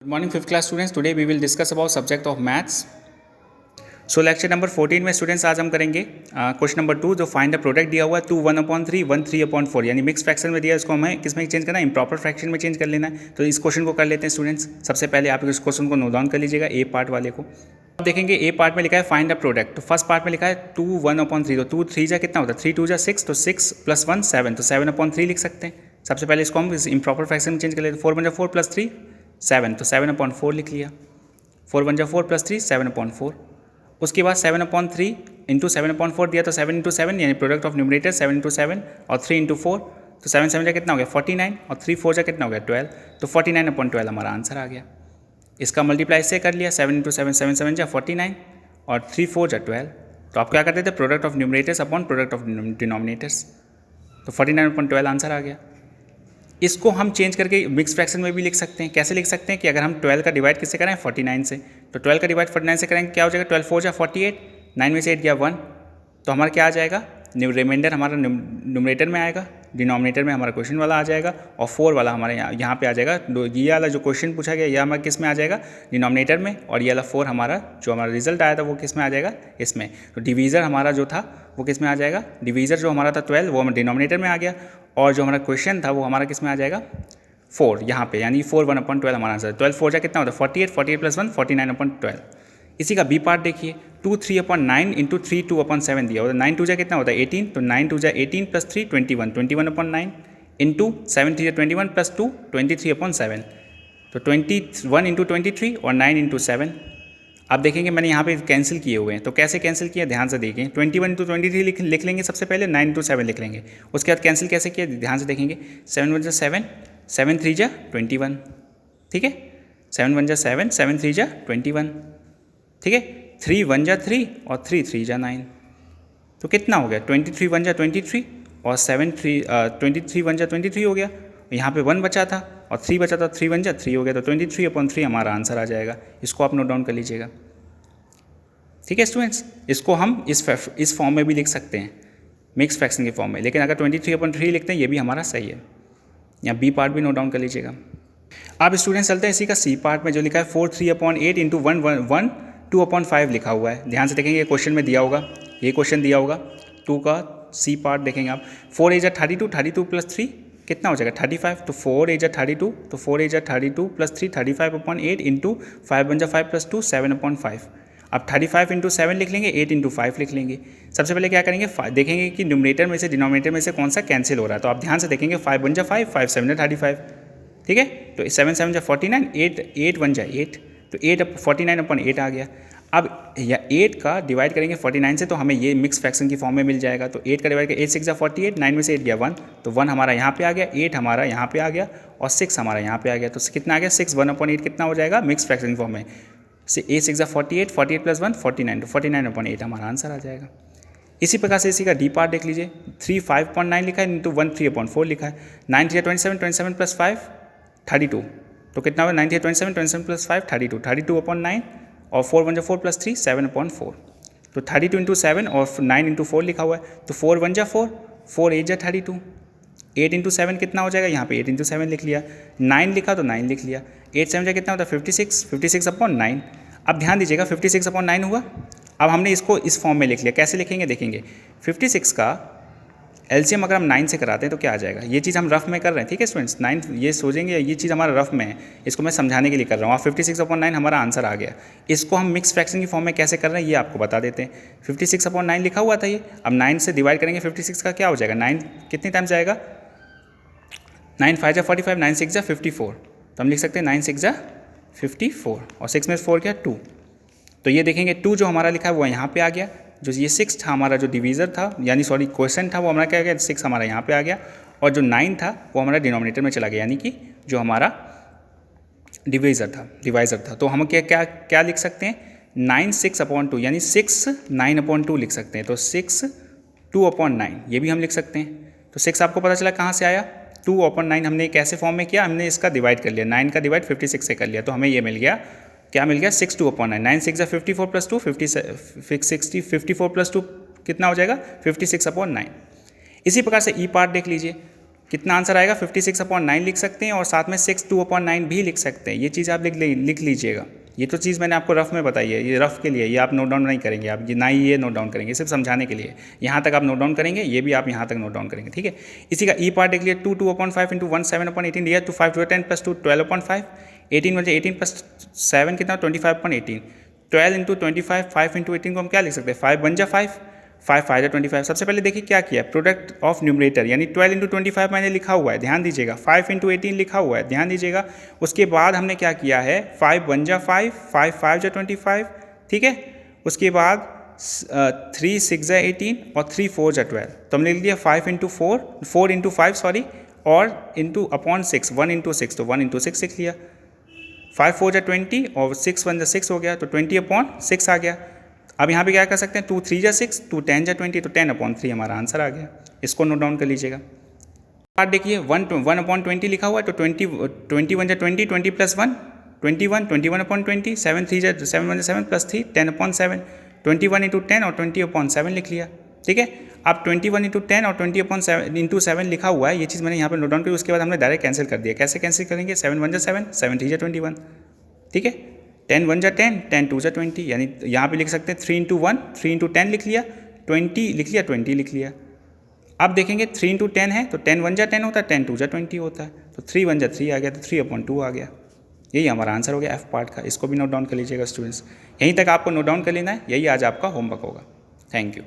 Good morning, 5th class students. Today we will discuss about subject of maths. So lecture number 14 में students आज हम करेंगे question number 2 जो find the product दिया हुआ है 2 1/3 1 3/4 यानी मिक्स फ्रैक्शन में दिया है, इसको हमें किस में चेंज करना है, इम्प्रॉपर फ्रैक्शन में चेंज कर लेना है। तो इस क्वेश्चन को कर लेते हैं स्टूडेंट्स। सबसे पहले आप इस क्वेश्चन को नोट डाउन कर लीजिएगा, ए पार्ट वाले को। अब देखेंगे ए पार्ट में लिखा है फाइंड द प्रोडक्ट। तो फर्स्ट पार्ट में लिखा है 2 1/3, तो 2 3 जा कितना होता है, 3 2 जा 6, तो 6 + 1 7, तो 7/3 लिख सकते हैं। सबसे पहले इसको हम इम्प्रॉपर फ्रैक्शन में चेंज कर लेते हैं। 4 1 4 + 3 7, तो 7/4 लिख लिया। 4 1 4 + 3 7/4। उसके बाद 7/3 इंटू 7/4 दिया, तो 7 × 7 यानी प्रोडक्ट ऑफ न्यूमरेटर 7 × 7 और 3 × 4, तो 7 7 जा कितना हो गया 49 और 3 4 जा कितना हो गया 12, तो 49/12 हमारा आंसर आ गया। इसका मल्टीप्लाई से कर लिया, 7 × 7 7 7 जा 49 और 3 4 जा 12, तो आप क्या करते थे product of numerators upon product of denominators, तो 49/12 आंसर आ गया। इसको हम चेंज करके मिक्स फ्रैक्शन में भी लिख सकते हैं। कैसे लिख सकते हैं कि अगर हम 12 का डिवाइड किससे करें 49 से, तो 12 का डिवाइड 49 से करेंगे क्या हो जाएगा, 12 4 जा 48, 9 में से 8 गया 1, तो हमारा क्या आ जाएगा, रिमाइंडर हमारा न्यूमरेटर में आएगा, डिनोमिनेटर में हमारा क्वेश्चन वाला आ जाएगा और 4 वाला हमारे यहाँ पे आ जाएगा। ये वाला जो क्वेश्चन पूछा गया यह हमारा किस में आ जाएगा, डिनोमिनेटर में, और ये वाला 4 हमारा जो हमारा रिजल्ट आया था वो किस में आ जाएगा, इसमें। तो डिवीज़र हमारा जो था वो किस में आ जाएगा, डिवीज़र जो हमारा था 12 वो हमारे डिनोमिनेटर में आ गया, और जो हमारा क्वेश्चन था वो हमारा किस में आ जाएगा 4 यहाँ पे, यानी 4 1/12 हमारा आंसर। 12 4 जा कितना होता है 48, 48 + 1 49/12। इसी का बी पार्ट देखिए, 2 3/9 इंटू 3 2/7 दिया होता है। 9 2 जा कितना होता है 18, तो 9 2 जा 18 + 3 21 21/9 इंटू 7 3 जा 21 + 2 23/7, तो 21 इंटू 23 और 9 इंटू 7। आप देखेंगे मैंने यहाँ पे कैंसिल किए हुए हैं, तो कैसे कैंसिल किया ध्यान से देखें। 21 इंटू 23 लिख लेंगे सबसे पहले, 9 इंटू 7 लिख लेंगे, उसके बाद कैंसिल कैसे किया ध्यान से देखेंगे। 7 1 जा 7, 7 3 जा 21, ठीक है, 7 1 जा 7, 7 3 जा 21, ठीक है, 3 1 जा 3 और 3 3 जा 9, तो कितना हो गया 23 1 जा 23 और 23 1 जा 23 हो गया। यहाँ पे 1 बचा था और 3 बचा था, 3 1 जा 3 हो गया, तो 23/3 हमारा आंसर आ जाएगा। इसको आप नोट डाउन कर लीजिएगा, ठीक है स्टूडेंट्स। इसको हम इस फॉर्म में भी लिख सकते हैं, मिक्स फ्रैक्शन के फॉर्म में, लेकिन अगर 23/3 लिखते हैं ये भी हमारा सही है। यहाँ बी पार्ट भी नोट डाउन कर लीजिएगा। अब स्टूडेंट्स चलते हैं इसी का सी पार्ट में, जो लिखा है 4 3/8 इंटू 1 1 2/5 लिखा हुआ है। ध्यान से देखेंगे, ये क्वेश्चन में दिया होगा, ये क्वेश्चन दिया होगा 2 का सी पार्ट देखेंगे आप। 4 8 जा 32, 32 + 3 कितना हो जाएगा 35, तो 4 8 जा 32, तो 4 8 जा 32 + 3 35/8 इंटू 5 1 जा 5 + 2 7/5। अब 35 इंटू 7 लिख लेंगे, 8 इंटू 5 लिख लेंगे। सबसे पहले क्या करेंगे, देखेंगे कि न्यूमरेटर में से डिनोमिनेटर में से कौन सा कैंसिल हो रहा है, तो आप ध्यान से देखेंगे 5 1 जा 5, 5 7 जा 35, ठीक है, तो 7 7 जा 49, 8 1 जा 8, तो 8 49/8 आ गया। अब या 8 का डिवाइड करेंगे 49 से, तो हमें ये मिक्स फ्रैक्शन की फॉर्म में मिल जाएगा। तो 8 का डिवाइड कर 8 6 जा 48, 9 में से 8 गया 1, तो 1 हमारा यहाँ पे आ गया, 8 हमारा यहाँ पे आ गया और 6 हमारा यहाँ पे आ गया, तो कितना आ गया 6 1/8 कितना हो जाएगा मिक्स फ्रैक्शन की फॉर्म में। 8 6 जा 48, 48 + 1 49, तो 49/8 हमारा आंसर आ जाएगा। इसी प्रकार से इसी का डी पार्ट देख लीजिए, 3 5.9 लिखा है इंटू 1 3/4 लिखा है। 9 3 27, 27 + 5 32, तो कितना हुआ 9 3 27, 27 + 5 32, 32/9 और 4 1 जा 4 + 3 7/4, तो 32 इंटू 7 और 9 इंटू 4 लिखा हुआ है, तो 4 1 जा 4, 4 8 जा 32, 8 इंटू 7 कितना हो जाएगा, यहाँ पे 8 इंटू 7 लिख लिया, 9 लिखा तो 9 लिख लिया, 8 7 जा कितना होता है 56, 56/9। अब ध्यान दीजिएगा 56/9 हुआ। अब हमने इसको इस फॉर्म में लिख लिया, कैसे लिखेंगे देखेंगे। 56 का एलसीएम अगर हम 9 से कराते हैं तो क्या आ जाएगा, ये चीज़ हम रफ में कर रहे हैं, ठीक है स्टूडेंट्स। 9 ये सोचेंगे ये चीज़ हमारा रफ में है, इसको मैं समझाने के लिए कर रहा हूँ। आप 56/9 हमारा आंसर आ गया। इसको हम मिक्स फ्रैक्शन की फॉर्म में कैसे कर रहे हैं ये आपको बता देते हैं। 56/9 लिखा हुआ था ये, अब 9 से डिवाइड करेंगे 56 का क्या हो जाएगा, 9 कितने टाइम्स जाएगा, 9 5 जा 45, 9 6 जा 54, तो हम लिख सकते हैं 9 6 जा 54 और 6 में 4 क्या 2, तो ये देखेंगे 2 जो हमारा लिखा है वो यहाँ पे आ गया। जो ये 6 था हमारा जो डिवीज़र था यानी सॉरी क्वेश्चन था वो हमारा क्या गया 6 हमारा यहाँ पे आ गया, और जो 9 था वो हमारा डिनोमिनेटर में चला गया, यानी कि जो हमारा डिवाइज़र था। तो हम क्या लिख सकते हैं 9 6/2 यानी 6 9/2 लिख सकते हैं, तो 6 2/9 ये भी हम लिख सकते हैं। तो 6 आपको पता चला कहाँ से आया, 2/9 हमने कैसे फॉर्म में किया, हमने इसका डिवाइड कर लिया, 9 का डिवाइड 56 से कर लिया, तो हमें ये मिल गया, क्या मिल गया 6 2/9, 9 6 जा 54 + 2 54 + 2 कितना हो जाएगा 56/9। इसी प्रकार से ई पार्ट देख लीजिए, कितना आंसर आएगा 56/9 लिख सकते हैं और साथ में 62/9 भी लिख सकते हैं। ये चीज़ आप लिख लीजिएगा। ये तो चीज़ मैंने आपको रफ में बताई है, ये रफ के लिए, ये आप नोट डाउन नहीं करेंगे, आप ये ना ही ये नोट डाउन करेंगे, सिर्फ समझाने के लिए। यहाँ तक आप नोट डाउन करेंगे, ये भी आप यहाँ तक नोट डाउन करेंगे, ठीक है। इसी का ई पार्ट देख लिया, 2/5 इंटू 1 7/18 दिया, 2 5 10 प्लस 2 12/5, 18 बजे 18 प्लस 7 कितना 25/18, 12 इंटू 25 5 इंटू 18 को हम क्या लिख सकते हैं 5 बन जा 5 5 5 25। सबसे पहले देखिए क्या किया, प्रोडक्ट ऑफ न्यूमरेटर यानी 12 इंटू 25 मैंने लिखा हुआ है, ध्यान दीजिएगा, 5 इंटू 18 लिखा हुआ है, ध्यान दीजिएगा। उसके बाद हमने क्या किया है 5 बन जा 5 5 5 जा 25, ठीक है। उसके बाद 3 6 जा 18 और 3 4 जा 12, तो हमने लिख दिया 5 इंटू 4 इंटू 5 सॉरी, और इंटू अपॉन 6 1 इंटू 6, तो 1 इंटू 6 लिख लिया। 5 4 जा 20 और 6 1 जा 6 हो गया, तो 20/6 आ गया। अब यहाँ पे क्या कर सकते हैं 2 3 जा 6, 2 10 जा 20, तो 10/3 हमारा आंसर आ गया। इसको नोट डाउन कर लीजिएगा। पार्ट देखिए 1/20 लिखा हुआ है, तो 21 जा 20, 20 प्लस 1 21, 21/20, 7 3 जा 7 1 7 प्लस 3 10/7, 21 इंटू 10 और 20/7 लिख लिया, ठीक है। अब 21 इंटू 10 और 20/7 इंटू 7 लिखा हुआ है, ये चीज़ मैंने यहाँ पे नोट डाउन की। उसके बाद हमने डायरेक्ट कैंसिल कर दिया। कैसे कैंसिल करेंगे 7 1 जा 7, 7 3 जा 21, ठीक है। 10 1 जा 10, 10 2 जा 20, यानी यहाँ पे लिख सकते हैं 3 इंटू 1 3 इंटू 10 लिख लिया, 20 लिख लिया, 20 लिख लिया। अब देखेंगे 3 इंटू 10 है, तो 10 1 जा 10 होता है, 10 2 जा 20 होता है, तो 3 1 जा 3 आ गया, तो 3/2 आ गया। यही हमारा आंसर हो गया एफ पार्ट का। इसको भी नोट डाउन कर लीजिएगा स्टूडेंट्स। यहीं तक आपको नोट डाउन कर लेना है, यही आज आपका होमवर्क होगा। Thank you.